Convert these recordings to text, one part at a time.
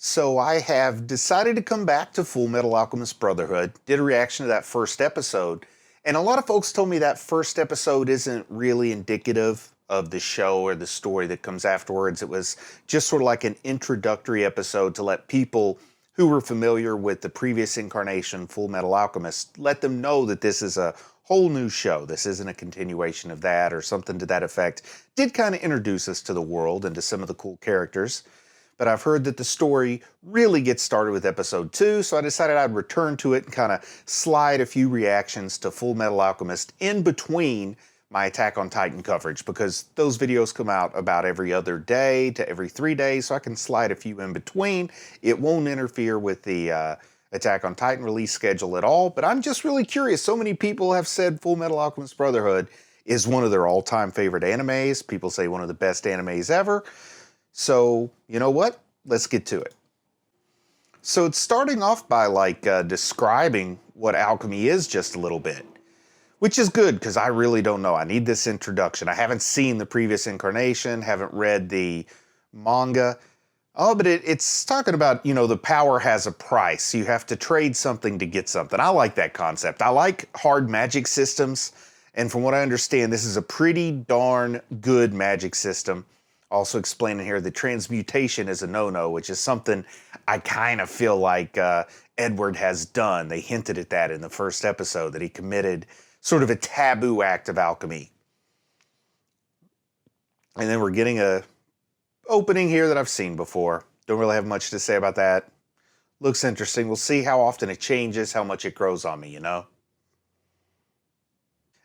So I have decided to come back to Fullmetal Alchemist Brotherhood. Did a reaction to that first episode, and a lot of folks told me that first episode isn't really indicative of the show or the story that comes afterwards. It was just sort of like an introductory episode to let people who were familiar with the previous incarnation, Fullmetal Alchemist, let them know that this is a whole new show. This isn't a continuation of that or something to that effect. Did kind of introduce us to the world and to some of the cool characters. But I've heard that the story really gets started with episode 2, so I decided I'd return to it and kind of slide a few reactions to Fullmetal Alchemist in between my Attack on Titan coverage, because those videos come out about every other day to every 3 days, so I can slide a few in between. It won't interfere with the Attack on Titan release schedule at all, but I'm just really curious. So many people have said Fullmetal Alchemist Brotherhood is one of their all-time favorite animes. People say one of the best animes ever. So, you know what? Let's get to it. So it's starting off by describing what alchemy is just a little bit, which is good because I really don't know. I need this introduction. I haven't seen the previous incarnation, haven't read the manga. Oh, but it's talking about, the power has a price. You have to trade something to get something. I like that concept. I like hard magic systems. And from what I understand, this is a pretty darn good magic system. Also explaining here that transmutation is a no-no, which is something I kind of feel like Edward has done. They hinted at that in the first episode, that he committed sort of a taboo act of alchemy. And then we're getting a opening here that I've seen before. Don't really have much to say about that. Looks interesting. We'll see how often it changes, how much it grows on me, And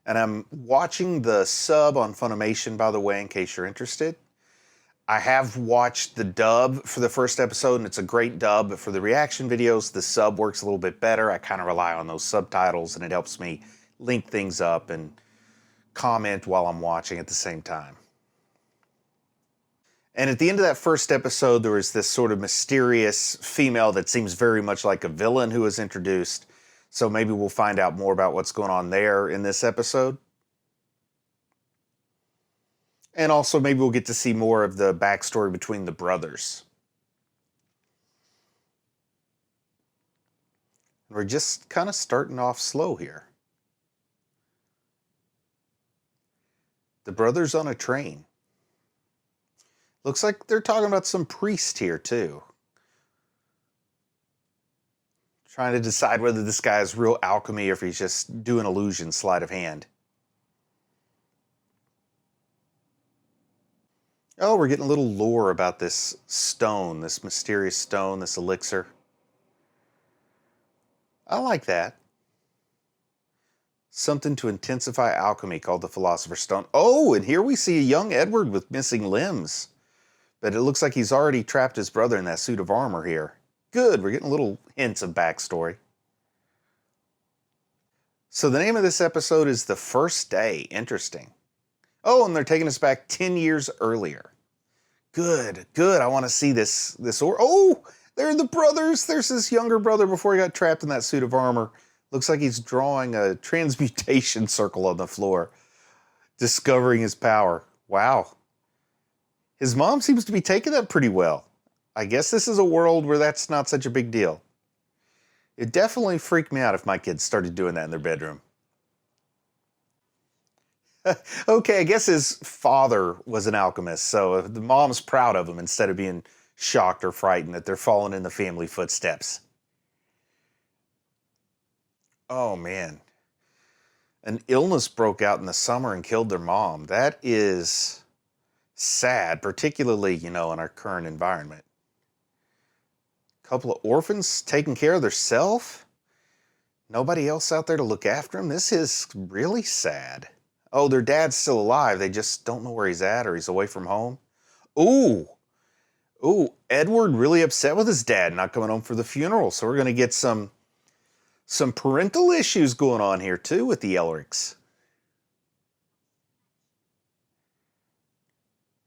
I'm watching the sub on Funimation, by the way, in case you're interested. I have watched the dub for the first episode, and it's a great dub, but for the reaction videos, the sub works a little bit better. I kind of rely on those subtitles, and it helps me link things up and comment while I'm watching at the same time. And at the end of that first episode, there was this sort of mysterious female that seems very much like a villain who was introduced. So maybe we'll find out more about what's going on there in this episode. And also maybe we'll get to see more of the backstory between the brothers. We're just kind of starting off slow here. The brothers on a train. Looks like they're talking about some priest here too. Trying to decide whether this guy is real alchemy or if he's just doing illusion, sleight of hand. Oh, we're getting a little lore about this stone, this mysterious stone, this elixir. I like that. Something to intensify alchemy called the Philosopher's Stone. Oh, and here we see a young Edward with missing limbs. But it looks like he's already trapped his brother in that suit of armor here. Good, we're getting little hints of backstory. So the name of this episode is The First Day. Interesting. Oh, and they're taking us back 10 years earlier. Good, good. I want to see this. Oh, they're the brothers. There's this younger brother before he got trapped in that suit of armor. Looks like he's drawing a transmutation circle on the floor, discovering his power. Wow. His mom seems to be taking that pretty well. I guess this is a world where that's not such a big deal. It definitely freaked me out if my kids started doing that in their bedroom. Okay, I guess his father was an alchemist, so the mom's proud of him instead of being shocked or frightened that they're following in the family footsteps. Oh, man. An illness broke out in the summer and killed their mom. That is sad, particularly, in our current environment. A couple of orphans taking care of themselves? Nobody else out there to look after them? This is really sad. Oh, their dad's still alive. They just don't know where he's at, or he's away from home. Ooh. Ooh, Edward really upset with his dad not coming home for the funeral. So we're going to get some parental issues going on here, too, with the Elrics.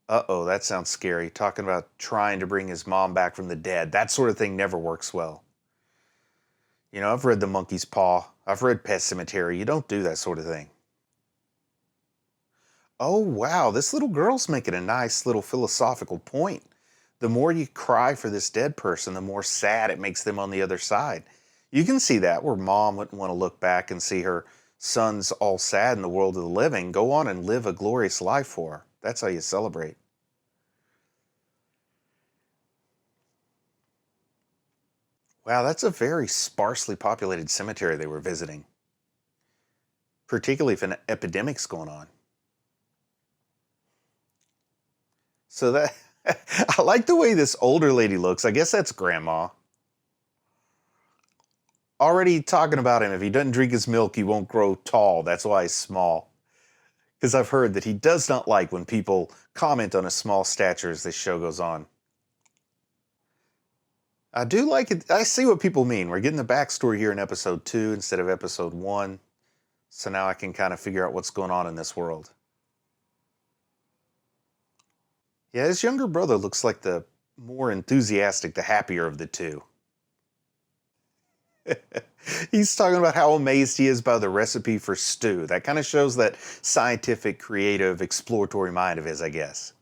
Uh-oh, that sounds scary. Talking about trying to bring his mom back from the dead. That sort of thing never works well. I've read The Monkey's Paw. I've read Pet Sematary. You don't do that sort of thing. Oh, wow, this little girl's making a nice little philosophical point. The more you cry for this dead person, the more sad it makes them on the other side. You can see that where mom wouldn't want to look back and see her son's all sad in the world of the living. Go on and live a glorious life for her. That's how you celebrate. Wow, that's a very sparsely populated cemetery they were visiting, particularly if an epidemic's going on. So that I like the way this older lady looks. I guess that's grandma. Already talking about him. If he doesn't drink his milk, he won't grow tall. That's why he's small. Because I've heard that he does not like when people comment on his small stature as this show goes on. I do like it. I see what people mean. We're getting the backstory here in episode 2 instead of episode 1. So now I can kind of figure out what's going on in this world. Yeah, his younger brother looks like the more enthusiastic, the happier of the two. He's talking about how amazed he is by the recipe for stew. That kind of shows that scientific, creative, exploratory mind of his, I guess.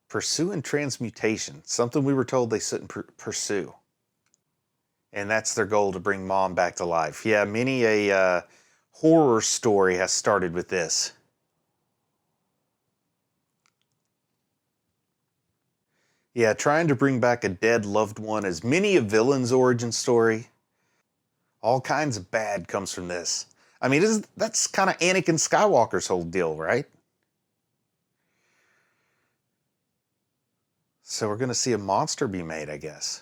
Pursuing transmutation, something we were told they shouldn't pursue. And that's their goal, to bring mom back to life. Yeah, many a horror story has started with this. Yeah, trying to bring back a dead loved one is many a villain's origin story. All kinds of bad comes from this. I mean, that's kind of Anakin Skywalker's whole deal, right? So we're going to see a monster be made, I guess.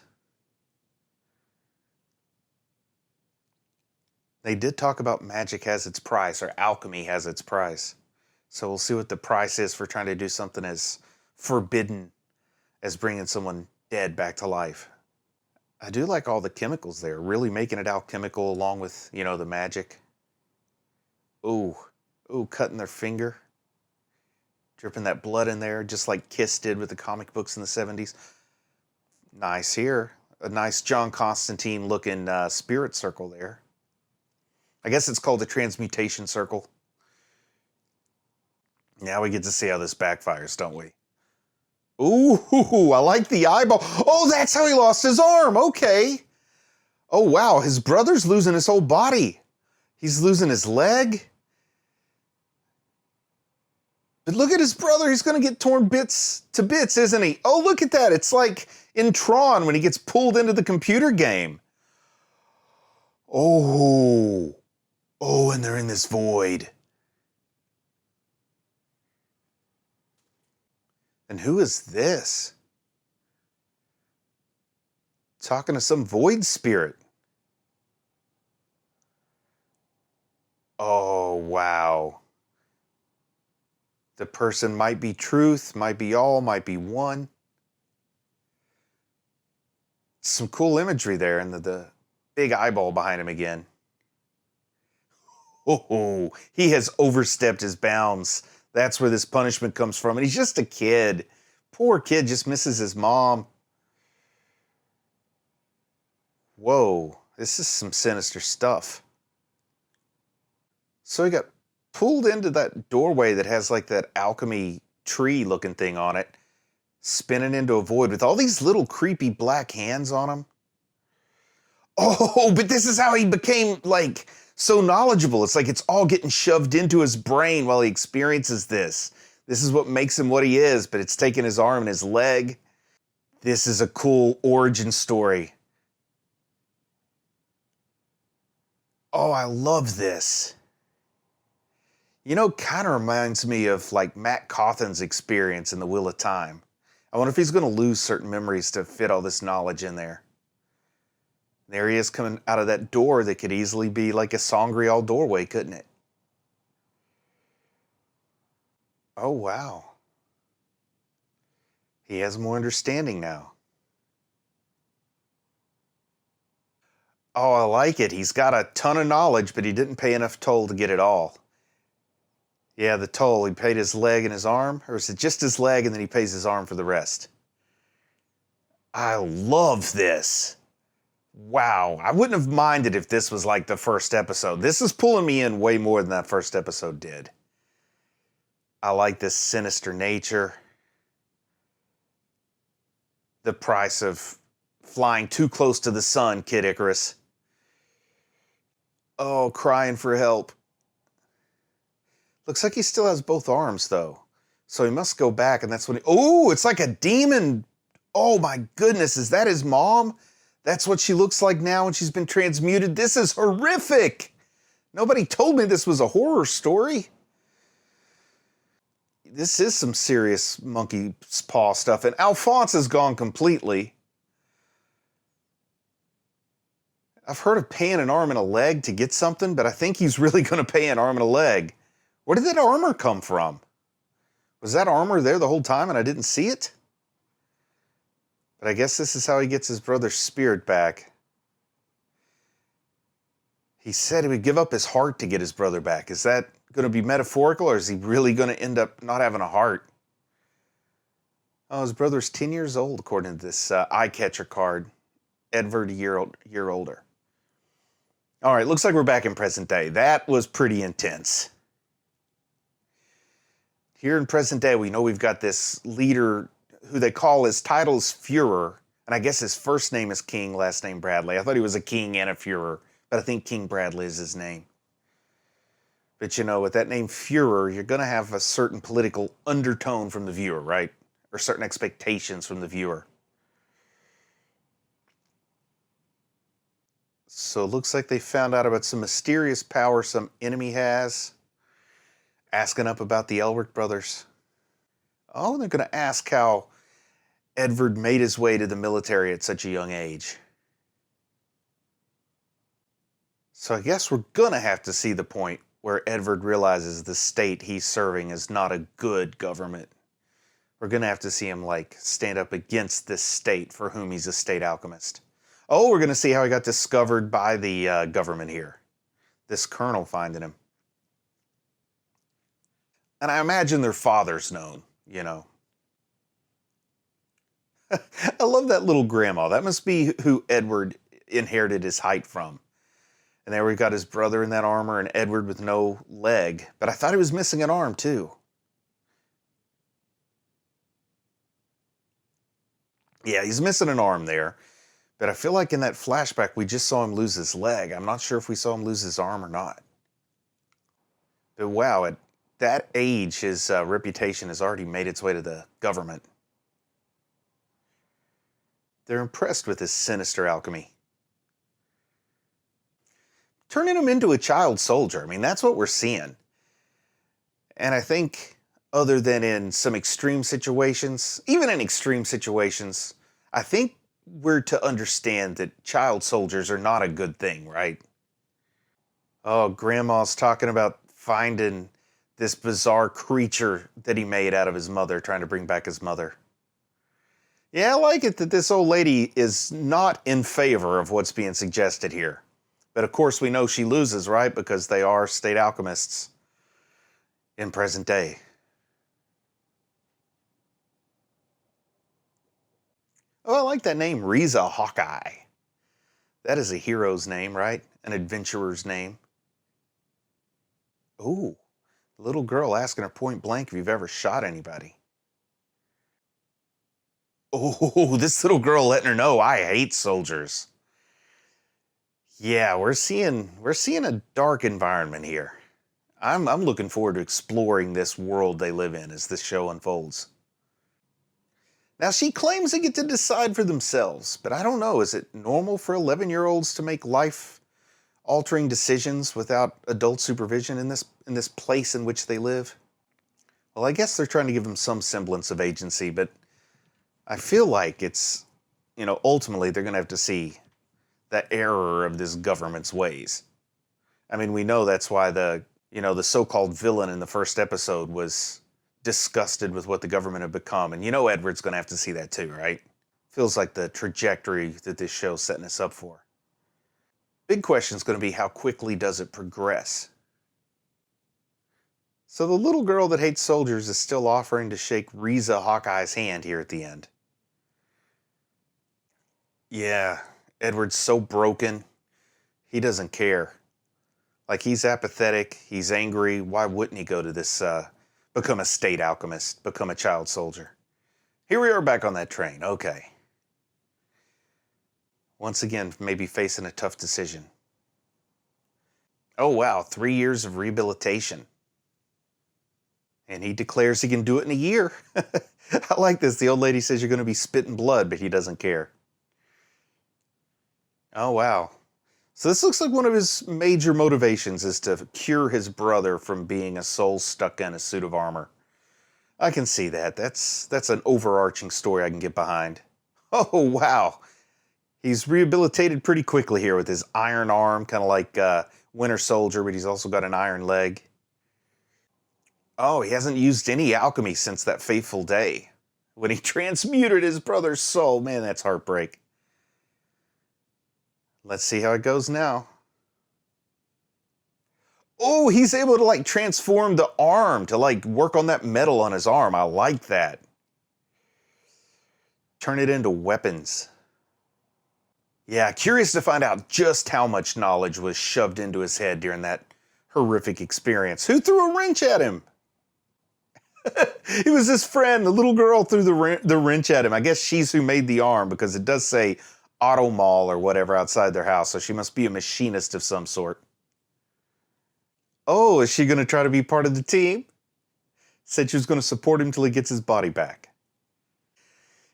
They did talk about magic has its price, or alchemy has its price. So we'll see what the price is for trying to do something as forbidden as bringing someone dead back to life. I do like all the chemicals there, really making it alchemical along with, the magic. Ooh, cutting their finger. Dripping that blood in there, just like Kiss did with the comic books in the 70s. Nice here. A nice John Constantine looking spirit circle there. I guess it's called the transmutation circle. Now we get to see how this backfires, don't we? Ooh, I like the eyeball. Oh, that's how he lost his arm. Okay. Oh, wow. His brother's losing his whole body. He's losing his leg. But look at his brother. He's going to get torn to bits, isn't he? Oh, look at that. It's like in Tron when he gets pulled into the computer game. Oh, and they're in this void. And who is this? Talking to some void spirit. Oh, wow. The person might be truth, might be all, might be one. Some cool imagery there, and the big eyeball behind him again. Oh, he has overstepped his bounds. That's where this punishment comes from. And he's just a kid. Poor kid just misses his mom. Whoa, this is some sinister stuff. So he got pulled into that doorway that has like that alchemy tree looking thing on it, spinning into a void with all these little creepy black hands on him. Oh, but this is how he became like so knowledgeable. It's like it's all getting shoved into his brain while he experiences this. This is what makes him what he is, but it's taking his arm and his leg. This is a cool origin story. Oh, I love this. Kind of reminds me of like Matt Cawthon's experience in The Wheel of Time. I wonder if he's going to lose certain memories to fit all this knowledge in there. There he is coming out of that door that could easily be like a Sangreal doorway, couldn't it? Oh, wow. He has more understanding now. Oh, I like it. He's got a ton of knowledge, but he didn't pay enough toll to get it all. Yeah, the toll. He paid his leg and his arm, or is it just his leg and then he pays his arm for the rest? I love this. Wow, I wouldn't have minded if this was like the first episode. This is pulling me in way more than that first episode did. I like this sinister nature. The price of flying too close to the sun, Kid Icarus. Oh, crying for help. Looks like he still has both arms, though. So he must go back, and that's when he... Oh, it's like a demon. Oh, my goodness. Is that his mom? That's what she looks like now when she's been transmuted. This is horrific. Nobody told me this was a horror story. This is some serious monkey paw stuff. And Alphonse is gone completely. I've heard of paying an arm and a leg to get something, but I think he's really going to pay an arm and a leg. Where did that armor come from? Was that armor there the whole time and I didn't see it? But I guess this is how he gets his brother's spirit back. He said he would give up his heart to get his brother back. Is that going to be metaphorical, or is he really going to end up not having a heart? Oh, his brother's 10 years old, according to this eye catcher card. Edward, a year older. All right, looks like we're back in present day. That was pretty intense. Here in present day, we know we've got this leader who they call, his title's Führer, and I guess his first name is King, last name Bradley. I thought he was a king and a Führer, but I think King Bradley is his name. But you know, with that name Führer, you're going to have a certain political undertone from the viewer, right? Or certain expectations from the viewer. So it looks like they found out about some mysterious power some enemy has. Asking up about the Elric brothers. Oh, they're going to ask how Edward made his way to the military at such a young age. So I guess we're going to have to see the point where Edward realizes the state he's serving is not a good government. We're going to have to see him, like, stand up against this state for whom he's a state alchemist. Oh, we're going to see how he got discovered by the government here. This colonel finding him. And I imagine their father's known, you know. I love that little grandma. That must be who Edward inherited his height from. And there we got his brother in that armor and Edward with no leg. But I thought he was missing an arm, too. Yeah, he's missing an arm there. But I feel like in that flashback, we just saw him lose his leg. I'm not sure if we saw him lose his arm or not. But wow, at that age, his reputation has already made its way to the government. They're impressed with his sinister alchemy. Turning him into a child soldier. I mean, that's what we're seeing. And I think, other than in some extreme situations, even in extreme situations, I think we're to understand that child soldiers are not a good thing, right? Oh, Grandma's talking about finding this bizarre creature that he made out of his mother, trying to bring back his mother. Yeah, I like it that this old lady is not in favor of what's being suggested here. But of course we know she loses, right? Because they are state alchemists in present day. Oh, I like that name, Riza Hawkeye. That is a hero's name, right? An adventurer's name. Ooh, little girl asking her point blank if you've ever shot anybody. Oh, this little girl letting her know I hate soldiers. Yeah, we're seeing a dark environment here. I'm looking forward to exploring this world they live in as this show unfolds. Now, she claims they get to decide for themselves, but I don't know. Is it normal for 11-year-olds to make life-altering decisions without adult supervision in this place in which they live? Well, I guess they're trying to give them some semblance of agency, but I feel like it's, ultimately they're going to have to see the error of this government's ways. I mean, we know that's why the so-called villain in the first episode was disgusted with what the government had become. And Edward's going to have to see that too, right? Feels like the trajectory that this show's setting us up for. Big question's going to be how quickly does it progress? So the little girl that hates soldiers is still offering to shake Riza Hawkeye's hand here at the end. Yeah, Edward's so broken, he doesn't care. Like, he's apathetic, he's angry. Why wouldn't he go to this, become a state alchemist, become a child soldier? Here we are back on that train, okay. Once again, maybe facing a tough decision. Oh wow, 3 years of rehabilitation. And he declares he can do it in a year. I like this. The old lady says you're going to be spitting blood, but he doesn't care. Oh wow. So this looks like one of his major motivations is to cure his brother from being a soul stuck in a suit of armor. I can see that. That's an overarching story I can get behind. Oh wow. He's rehabilitated pretty quickly here with his iron arm, kind of like Winter Soldier, but he's also got an iron leg. Oh, he hasn't used any alchemy since that fateful day when he transmuted his brother's soul. Man, that's heartbreak. Let's see how it goes now. Oh, he's able to like transform the arm to like work on that metal on his arm. I like that. Turn it into weapons. Yeah, curious to find out just how much knowledge was shoved into his head during that horrific experience. Who threw a wrench at him? It was his friend. The little girl threw the wrench at him. I guess she's who made the arm because it does say Auto Mall or whatever outside their house, so she must be a machinist of some sort. Oh, is she going to try to be part of the team? Said she was going to support him till he gets his body back.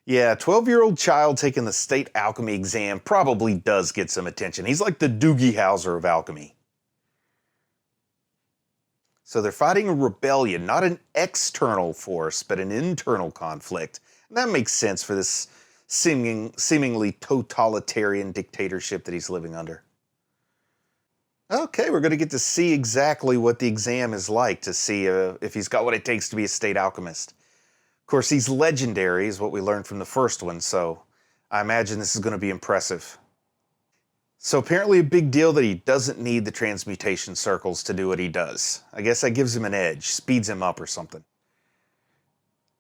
Yeah, 12-year-old child taking the state alchemy exam probably does get some attention. He's like the Doogie Howser of alchemy. So they're fighting a rebellion, not an external force, but an internal conflict. And that makes sense for this seemingly totalitarian dictatorship that he's living under. Okay, we're going to get to see exactly what the exam is like, to see if he's got what it takes to be a state alchemist. Of course, he's legendary, is what we learned from the first one, so I imagine this is going to be impressive. So apparently a big deal that he doesn't need the transmutation circles to do what he does. I guess that gives him an edge, speeds him up or something.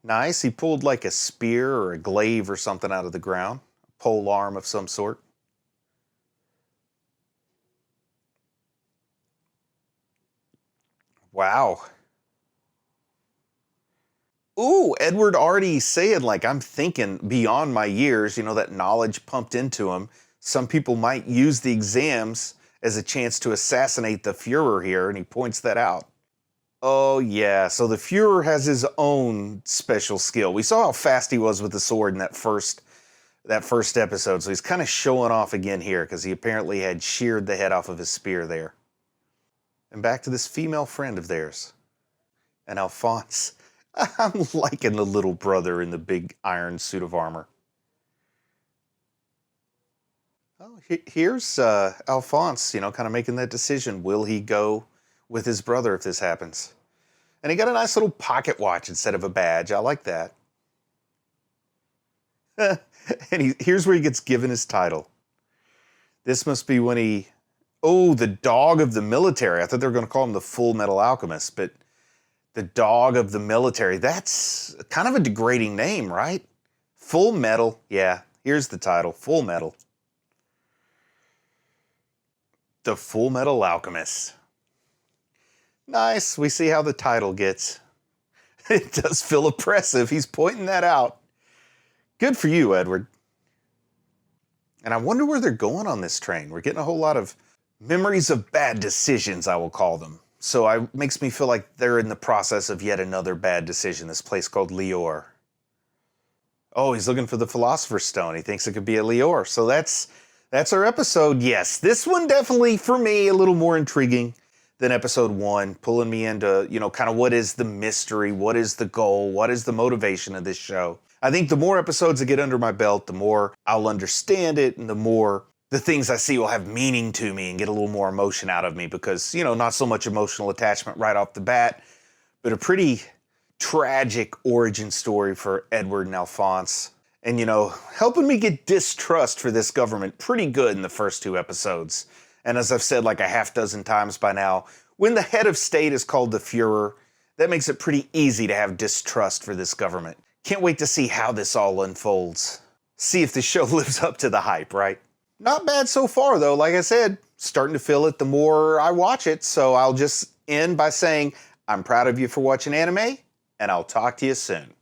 Nice, he pulled like a spear or a glaive or something out of the ground. A pole arm of some sort. Wow. Ooh, Edward already saying, like, I'm thinking beyond my years, you know, that knowledge pumped into him. Some people might use the exams as a chance to assassinate the Fuhrer here, and he points that out. Oh, yeah, so the Fuhrer has his own special skill. We saw how fast he was with the sword in that first episode, so he's kind of showing off again here, because he apparently had sheared the head off of his spear there. And back to this female friend of theirs. And Alphonse. I'm liking the little brother in the big iron suit of armor. Oh, here's Alphonse, you know, kind of making that decision. Will he go with his brother if this happens? And he got a nice little pocket watch instead of a badge. I like that. And here's where he gets given his title. This must be when he... Oh, the dog of the military. I thought they were going to call him the Fullmetal Alchemist, but the dog of the military. That's kind of a degrading name, right? Full Metal. Yeah, here's the title. Full Metal. The Fullmetal Alchemist. Nice. We see how the title gets. It does feel oppressive. He's pointing that out. Good for you, Edward. And I wonder where they're going on this train. We're getting a whole lot of memories of bad decisions, I will call them. So it makes me feel like they're in the process of yet another bad decision, this place called Lior. Oh, he's looking for the Philosopher's Stone. He thinks it could be a Lior. So that's our episode. Yes, this one definitely, for me, a little more intriguing than episode 1, pulling me into, you know, kind of what is the mystery, what is the goal, what is the motivation of this show. I think the more episodes I get under my belt, the more I'll understand it, and the more the things I see will have meaning to me and get a little more emotion out of me because, you know, not so much emotional attachment right off the bat, but a pretty tragic origin story for Edward and Alphonse. And, you know, helping me get distrust for this government pretty good in the first 2 episodes. And as I've said like a half dozen times by now, when the head of state is called the Fuhrer, that makes it pretty easy to have distrust for this government. Can't wait to see how this all unfolds. See if the show lives up to the hype, right? Not bad so far, though. Like I said, starting to feel it the more I watch it. So I'll just end by saying I'm proud of you for watching anime, and I'll talk to you soon.